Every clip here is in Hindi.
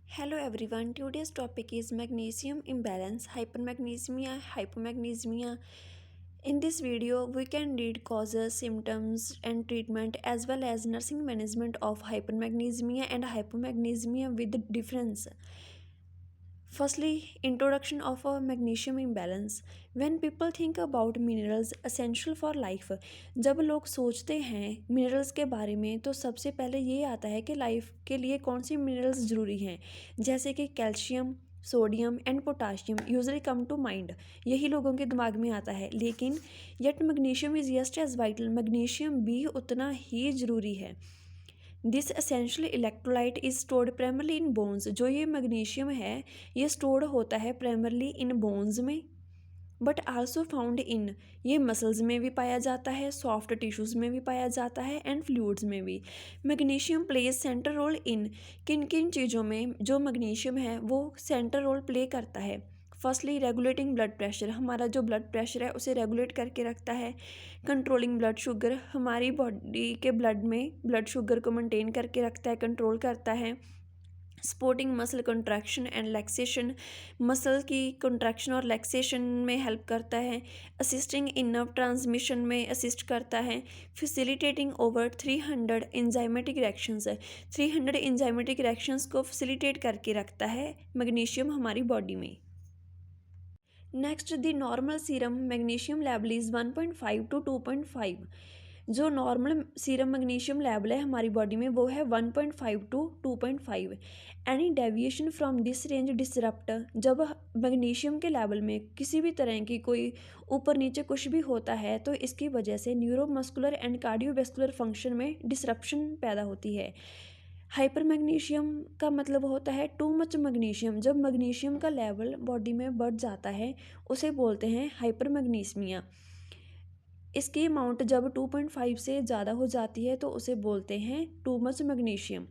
Hello everyone, today's topic is magnesium imbalance, hypermagnesemia, hypomagnesemia. In this video, we can read causes, symptoms, and treatment as well as nursing management of hypermagnesemia and hypomagnesemia with difference. Firstly, introduction of a magnesium imbalance. When people think about minerals essential for life, जब लोग सोचते हैं मिनरल्स के बारे में तो सबसे पहले ये आता है कि लाइफ के लिए कौन सी मिनरल्स ज़रूरी हैं, जैसे कि calcium, sodium and potassium usually come to mind. यही लोगों के दिमाग में आता है, लेकिन yet magnesium is just as vital, magnesium भी उतना ही ज़रूरी है। This essential electrolyte is stored primarily in bones. जो ये मैग्नीशियम है ये स्टोर्ड होता है प्राइमरली इन बोन्स में, बट आल्सो फाउंड इन, ये मसल्स में भी पाया जाता है, सॉफ्ट टिश्यूज़ में भी पाया जाता है एंड फ्लूइड्स में भी। Magnesium plays central role in, किन किन चीज़ों में जो मैग्नीशियम है वो सेंटर रोल प्ले करता है। फर्स्टली रेगुलेटिंग ब्लड प्रेशर, हमारा जो ब्लड प्रेशर है उसे रेगुलेट करके रखता है। कंट्रोलिंग ब्लड शुगर, हमारी बॉडी के ब्लड में ब्लड शुगर को मेंटेन करके रखता है, कंट्रोल करता है। Supporting muscle contraction and laxation, muscle की कंट्रैक्शन और लैक्सेशन में हेल्प करता है। असिस्टिंग इन नर्व ट्रांसमिशन में असिस्ट करता है। Facilitating over 300 enzymatic reactions, 300 enzymatic reactions को फैसिलिटेट करके रखता है मैग्नीशियम हमारी बॉडी में। Next, the normal serum magnesium level is 1.5 to 2.5। जो नॉर्मल सीरम मैग्नीशियम लेवल है हमारी बॉडी में वो है 1.5 to 2.5। Any deviation from this range disrupt, जब मैग्नीशियम के लेवल में किसी भी तरह की कोई ऊपर नीचे कुछ भी होता है तो इसकी वजह से न्यूरोमस्कुलर एंड कार्डियोवैस्कुलर फंक्शन में डिसरप्शन पैदा होती है। हाइपर मैग्नीशियम का मतलब होता है टू मच मैग्नीशियम, जब मैग्नीशियम का लेवल बॉडी में बढ़ जाता है उसे बोलते हैं हाइपर मैग्नीसीमिया। इसकी अमाउंट जब 2.5 से ज़्यादा हो जाती है तो उसे बोलते हैं टू मच मैग्नीशियम।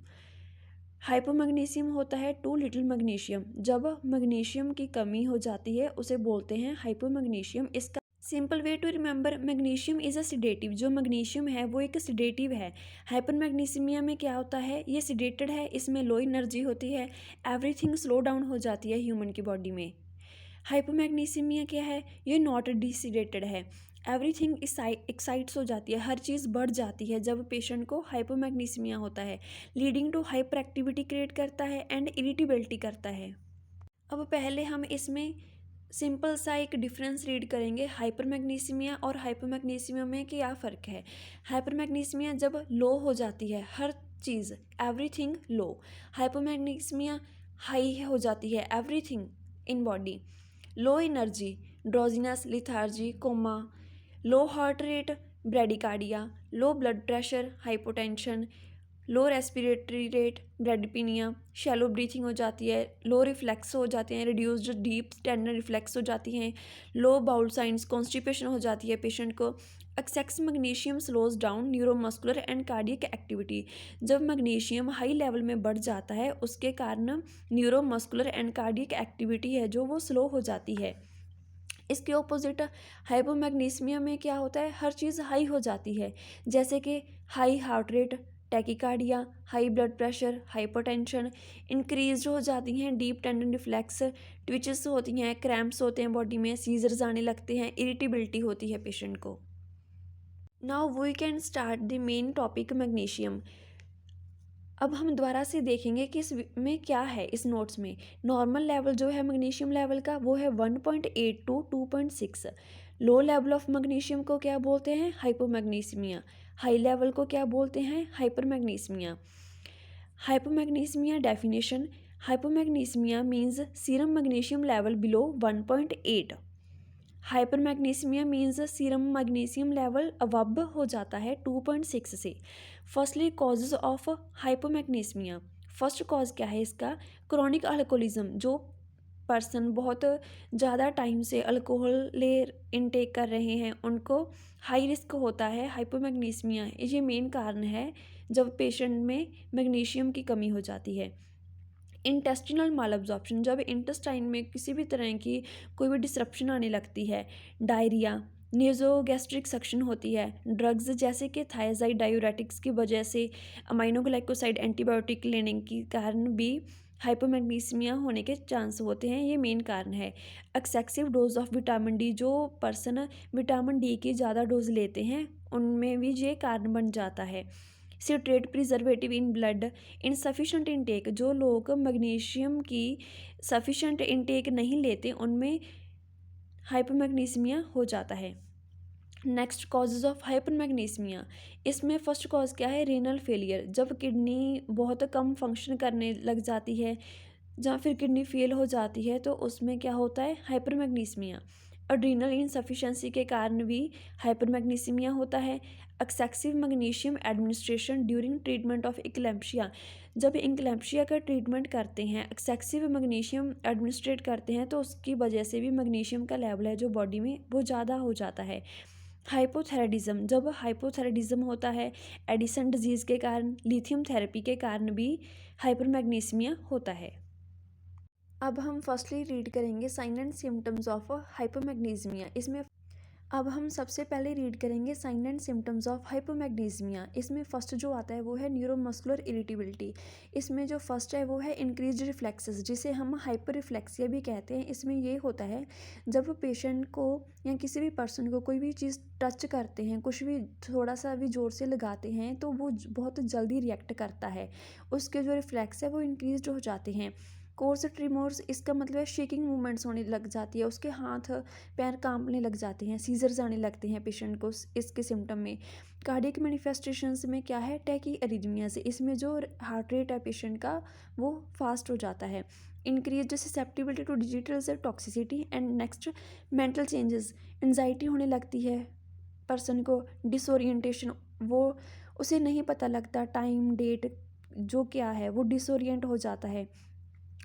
हाइपोमैग्नीशियम होता है टू लिटिल मैग्नीशियम, जब मैग्नीशियम की कमी हो जाती है उसे बोलते हैं हाइपोमैग्नीशियम। इसका simple way to remember, magnesium is a sedative, जो मैग्नीशियम है वो एक सिडेटिव है। हाइपरमैग्नीसीमिया में क्या होता है, ये सिडेटेड है, इसमें लो एनर्जी होती है, एवरीथिंग स्लो डाउन हो जाती है ह्यूमन की बॉडी में। हाइपोमैग्नीसीमिया क्या है, ये नॉट डिसिडेटेड है, एवरीथिंग एक्साइट्स हो जाती है, हर चीज़ बढ़ जाती है जब पेशेंट को हाइपोमैग्नीसीमिया होता है, leading to hyper activity create करता है एंड इरिटेबिलिटी करता है। अब पहले हम इसमें सिंपल सा एक डिफरेंस रीड करेंगे, हाइपरमैग्नीसीमिया और हाइपोमैग्नीसीमिया में क्या फ़र्क है। हाइपरमैग्नीसीमिया जब लो हो जाती है हर चीज़, एवरीथिंग लो। हाइपोमैग्नीसीमिया हाई हो जाती है, everything in body. Low energy, drowsiness, lethargy, coma. Low heart rate, bradycardia. Low blood pressure, hypotension. Low respiratory rate, bradypnea. Shallow breathing हो जाती है, लो रिफ्लेक्स हो जाते हैं, रिड्यूस्ड डीप टेंडर रिफ्लेक्स हो जाती हैं। लो बाउल साइंस, कॉन्स्टिपेशन हो जाती है पेशेंट को। Excess magnesium slows down neuromuscular and cardiac activity, जब मैग्नीशियम हाई लेवल में बढ़ जाता है उसके कारण न्यूरोमस्कुलर एंड कार्डियक एक्टिविटी है जो वो स्लो हो जाती है। इसके ऑपोजिट हाइपोमैग्नीसीमिया में क्या होता है, हर चीज़ हाई हो जाती है, जैसे कि high heart rate, tachycardia, high blood pressure, hypertension. Increase हो जाती हैं डीप टेंडन रिफ्लेक्स, ट्विचेस होती हैं, क्रैम्प्स होते हैं बॉडी में, सीजर्स आने लगते हैं, इरिटेबिलिटी होती है पेशेंट को। Now we can start the main topic magnesium. अब हम दोबारा से देखेंगे कि इसमें क्या है। इस नोट्स में नॉर्मल लेवल जो है मैग्नीशियम लेवल का वो है 1.8 to 2.6। Low level of magnesium को क्या बोलते हैं, हाइपोमैग्नीसीमिया। हाई लेवल को क्या बोलते हैं, hypermagnesemia. Hypomagnesemia definition, hypomagnesemia means serum magnesium level below 1.8। Hypermagnesemia means serum magnesium level above हो जाता है 2.6 से। Firstly causes of hypomagnesemia, first cause क्या है इसका, क्रोनिक अल्कोहलिज्म, जो पर्सन बहुत ज़्यादा टाइम से अल्कोहल ले इनटेक कर रहे हैं उनको हाई रिस्क होता है हाइपोमैग्नीसीमिया। ये मेन कारण है जब पेशेंट में मैग्नीशियम की कमी हो जाती है। इंटेस्टिनल मालअब्जॉर्प्शन, जब इंटेस्टाइन में किसी भी तरह की कोई भी डिसरप्शन आने लगती है। डायरिया, नेज़ोगैस्ट्रिक सक्शन होती है। ड्रग्स जैसे कि थायजाइड डायूरेटिक्स की वजह से, अमाइनोग्लाइकोसाइड एंटीबायोटिक लेने के कारण भी हाइपोमैग्नीसीमिया होने के चांस होते हैं। ये मेन कारण है। Excessive dose of vitamin D, जो पर्सन विटामिन डी की ज़्यादा डोज लेते हैं उनमें भी ये कारण बन जाता है। Citrate preservative in blood, insufficient intake, जो लोग मैग्नीशियम की सफिशेंट इनटेक नहीं लेते उनमें हाइपोमैग्नीसीमिया हो जाता है। नेक्स्ट कॉजेज ऑफ हाइपरमैग्नीसिमिया, इसमें फर्स्ट कॉज क्या है? रीनल फेलियर, जब किडनी बहुत कम फंक्शन करने लग जाती है या फिर किडनी फेल हो जाती है तो उसमें क्या होता है? हाइपरमैग्नीसिमिया। एड्रीनल इनसफिशिएंसी के कारण भी हाइपरमैग्नीसिमिया होता है। Excessive magnesium administration during treatment of eclampsia, जब इक्लैम्पशिया का ट्रीटमेंट करते हैं, एक्सेसिव मैग्नीशियम एडमिनिस्ट्रेट करते हैं तो उसकी वजह से भी मैग्नीशियम का लेवल है जो बॉडी में वो ज़्यादा हो जाता है। हाइपोथायराइडिज्म, जब हाइपोथायराइडिज्म होता है एडिसन डिजीज़ के कारण, लिथियम थेरेपी के कारण भी हाइपरमैग्नीसिमिया होता है। अब हम फर्स्टली रीड करेंगे साइन एंड सिम्टम्स ऑफ हाइपोमैग्नीसिमिया। इसमें अब हम सबसे पहले रीड करेंगे साइन एंड सिम्टम्स ऑफ हाइपोमैग्नीसिमिया। इसमें फर्स्ट जो आता है वो है न्यूरोमस्कुलर इरिटेबिलिटी। इसमें जो फर्स्ट है वो है इंक्रीज्ड रिफ्लेक्सेस, जिसे हम हाइपर रिफ्लेक्सिया भी कहते हैं। इसमें ये होता है जब पेशेंट को या किसी भी पर्सन को कोई भी चीज़ टच करते हैं, कुछ भी थोड़ा सा भी ज़ोर से लगाते हैं तो वो बहुत जल्दी रिएक्ट करता है, उसके जो रिफ्लेक्स है वो इंक्रीज हो जाते हैं। कोर्स ट्रिमोर्स, इसका मतलब है शेकिंग मूवमेंट्स होने लग जाती है, उसके हाथ पैर कांपने लग जाते हैं, सीजर्स आने लगते हैं पेशेंट को इसके सिम्टम में। कार्डियक मैनिफेस्टेशंस में क्या है? टैकी एरिथमियाज, इसमें जो हार्ट रेट है पेशेंट का वो फास्ट हो जाता है। इंक्रीज ससेप्टिबिलिटी टू डिजिटल से toxicity. And next mental changes, anxiety होने लगती है पर्सन को, डिसोरिएंटेशन, वो उसे नहीं पता लगता टाइम डेट जो क्या है, वो डिसोरिएंट हो जाता है।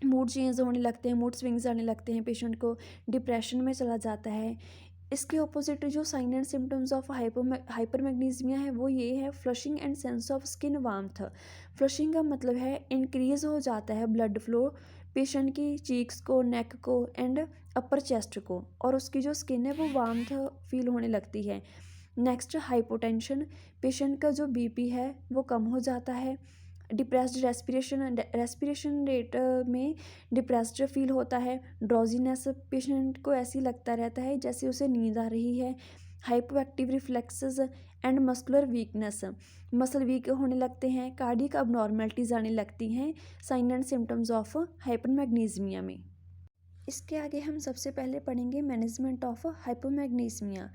मूड चेंज होने लगते हैं, मूड स्विंग्स आने लगते हैं, पेशेंट को डिप्रेशन में चला जाता है। इसके ऑपोजिट जो साइन एंड सिम्टम्स ऑफ हाइपरमैग्नीसिमिया है वो ये है flushing and sense of skin warmth. Flushing का मतलब है इंक्रीज हो जाता है ब्लड फ्लो पेशेंट की चीक्स को, नेक को एंड अपर चेस्ट को, और उसकी जो स्किन है वो वार्मथ फील होने लगती है। नेक्स्ट हाइपोटेंशन, पेशेंट का जो बीपी है वो कम हो जाता है। डिप्रेस्ड रेस्पिरेशन रेट में डिप्रेस्ड फील होता है। ड्रॉजीनेस, पेशेंट को ऐसी लगता रहता है जैसे उसे नींद आ रही है। Hypo active reflexes and muscular weakness, muscle week होने लगते हैं। कार्डियक अबनॉर्मेलिटीज आने लगती हैं साइन एंड सिम्टम्स ऑफ हाइपरमैग्नीसिमिया में। इसके आगे हम सबसे पहले पढ़ेंगे मैनेजमेंट ऑफ हाइपोमैग्नीसिमिया।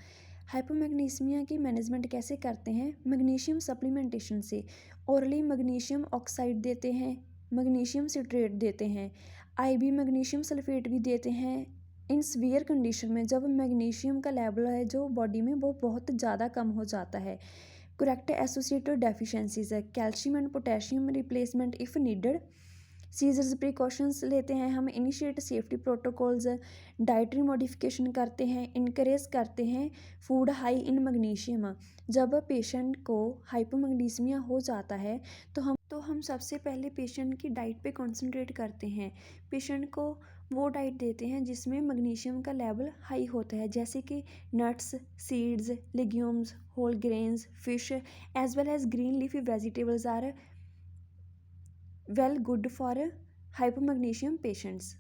हाइपोमैग्नीसिमिया की मैनेजमेंट कैसे करते हैं? मैग्नीशियम सप्लीमेंटेशन से। ओरली मैग्नीशियम ऑक्साइड देते हैं, मैग्नीशियम सिट्रेट देते हैं, आईवी मैग्नीशियम सल्फेट भी देते हैं। इन सीवियर कंडीशन में जब मैग्नीशियम का लेवल है जो बॉडी में वो बहुत ज़्यादा कम हो जाता है। करेक्ट एसोसिएटेड डेफिशिएंसीज है, calcium and potassium replacement if needed. Seizures precautions लेते हैं हम, initiate safety protocols, dietary modification करते हैं, इनकरेज करते हैं फूड हाई इन मैग्नीशियम। जब पेशेंट को हाइपोमैग्नीसिमिया हो जाता है तो हम सबसे पहले पेशेंट की डाइट पे कंसंट्रेट करते हैं। पेशेंट को वो डाइट देते हैं जिसमें मैग्नीशियम का लेवल हाई होता है, जैसे कि nuts, seeds, legumes, whole grains, fish as well as green leafy vegetables are well good for hypomagnesium patients.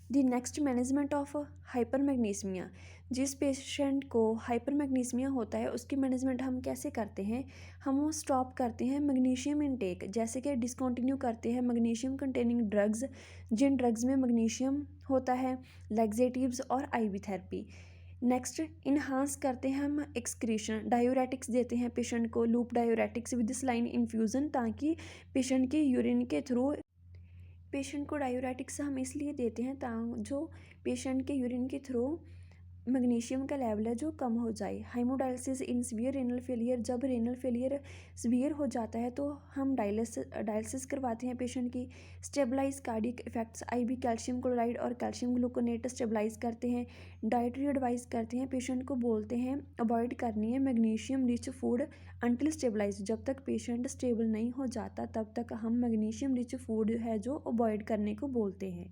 The next management of hypermagnesemia, जिस पेशेंट को हाइपरमैग्नीसिमिया होता है उसकी मैनेजमेंट हम कैसे करते हैं? हम वो स्टॉप करते हैं मैग्नीशियम इनटेक, जैसे कि डिसकंटिन्यू करते हैं मैग्नीशियम कंटेनिंग ड्रग्स, जिन ड्रग्स में मैग्नीशियम होता है, लैक्सेटिव्स और आईवी थेरेपी। नेक्स्ट इन्हांस करते हैं हम एक्सक्रीशन, डायूरेटिक्स देते हैं पेशेंट को, loop diuretics with saline infusion, ताकि पेशेंट के यूरिन के थ्रू, पेशेंट को डायूरेटिक्स हम इसलिए देते हैं जो पेशेंट के यूरिन के थ्रू मैग्नीशियम का लेवल है जो कम हो जाए। हाइमोडायलिसिस इन सीवियर रेनल फेलियर, जब रेनल फेलियर सीवियर हो जाता है तो हम डायलिसिस करवाते हैं पेशेंट की। Stabilize cardiac effects, IV calcium chloride और कैल्शियम ग्लूकोनेट स्टेबलाइज करते हैं। डाइटरी एडवाइस करते हैं, पेशेंट को बोलते हैं अवॉइड करनी है magnesium rich food until stabilize, जब तक पेशेंट स्टेबल नहीं हो जाता तब तक हम मैग्नीशियम रिच फूड है जो अवॉइड करने को बोलते हैं।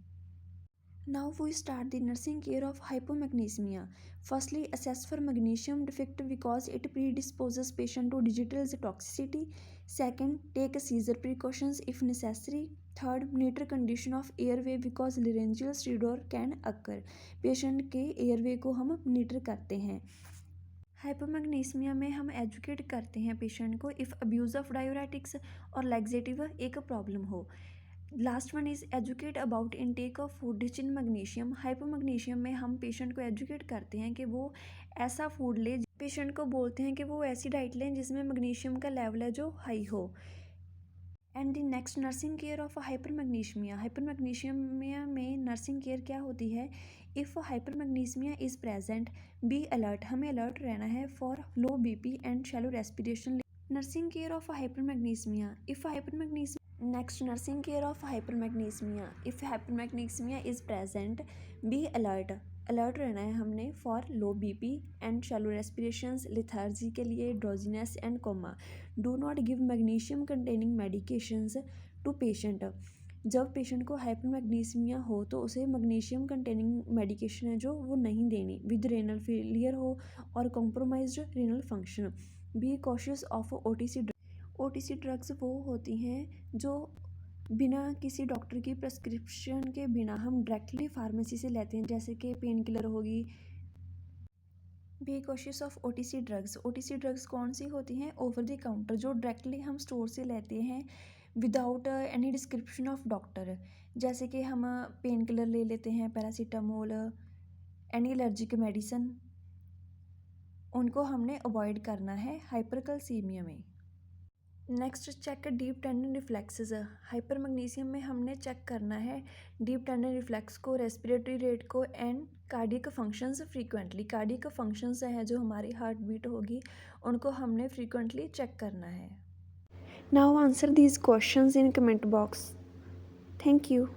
Now we start the nursing care of hypomagnesemia. Firstly, assess for magnesium defect because it predisposes patient to digital toxicity. Second, take seizure precautions if necessary. Third, monitor condition of airway because laryngeal stridor can occur. Patient के एयरवे को हम मॉनिटर करते हैं. हाइपोमैग्नीसिमिया में हम एजुकेट करते हैं पेशेंट को इफ़ अब्यूज़ ऑफ डायूरेटिक्स और लैक्सेटिव एक प्रॉब्लम हो. Last one is educate about intake of food rich in magnesium. Hypomagnesium में हम पेशेंट को एजुकेट करते हैं कि वो ऐसा फूड ले. पेशेंट को बोलते हैं कि वो ऐसी डाइट लें जिसमें मैग्नीशियम का लेवल है जो हाई हो. And the next nursing care of hypermagnesemia. Hypermagnesemia में नर्सिंग केयर क्या होती है. If hypermagnesemia is present be alert. हमें अलर्ट रहना है for low BP and shallow respiration. Nursing care of hypermagnesemia. If hypermagnesemia next nursing care of hypermagnesemia. If hypermagnesemia is present be alert. Alert रहना है हमने for low BP and shallow respirations, lethargy के लिए, drowsiness and coma. Do not give magnesium containing medications to patient. जब पेशेंट को हाइपरमैग्नीशियमिया हो तो उसे मैग्नीशियम कंटेनिंग मेडिकेशन है जो वो नहीं देनी विद रेनल फेलियर हो और compromised renal function. Be cautious of OTC. OTC drugs वो होती हैं जो बिना किसी डॉक्टर की प्रेस्क्रिप्शन के बिना हम डायरेक्टली फार्मेसी से लेते हैं, जैसे कि पेन किलर होगी. Be cautious of OTC drugs. OTC drugs कौन सी होती हैं. ओवर द काउंटर जो डायरेक्टली हम स्टोर से लेते हैं without any description of doctor. जैसे कि हम पेन किलर ले लेते हैं, पैरासीटामोल, एनी एलर्जिक मेडिसिन, उनको हमने अवॉइड करना है हाइपरकैल्सीमिया में. Next check deep tendon reflexes. Hypermagnesium में हमने चेक करना है डीप टेंडन रिफ्लेक्स को, रेस्पिरेटरी रेट को and cardiac functions frequently. Cardiac functions हैं जो हमारी हार्ट बीट होगी उनको हमने फ्रीक्वेंटली चेक करना है. Now answer these questions in comment box. Thank you.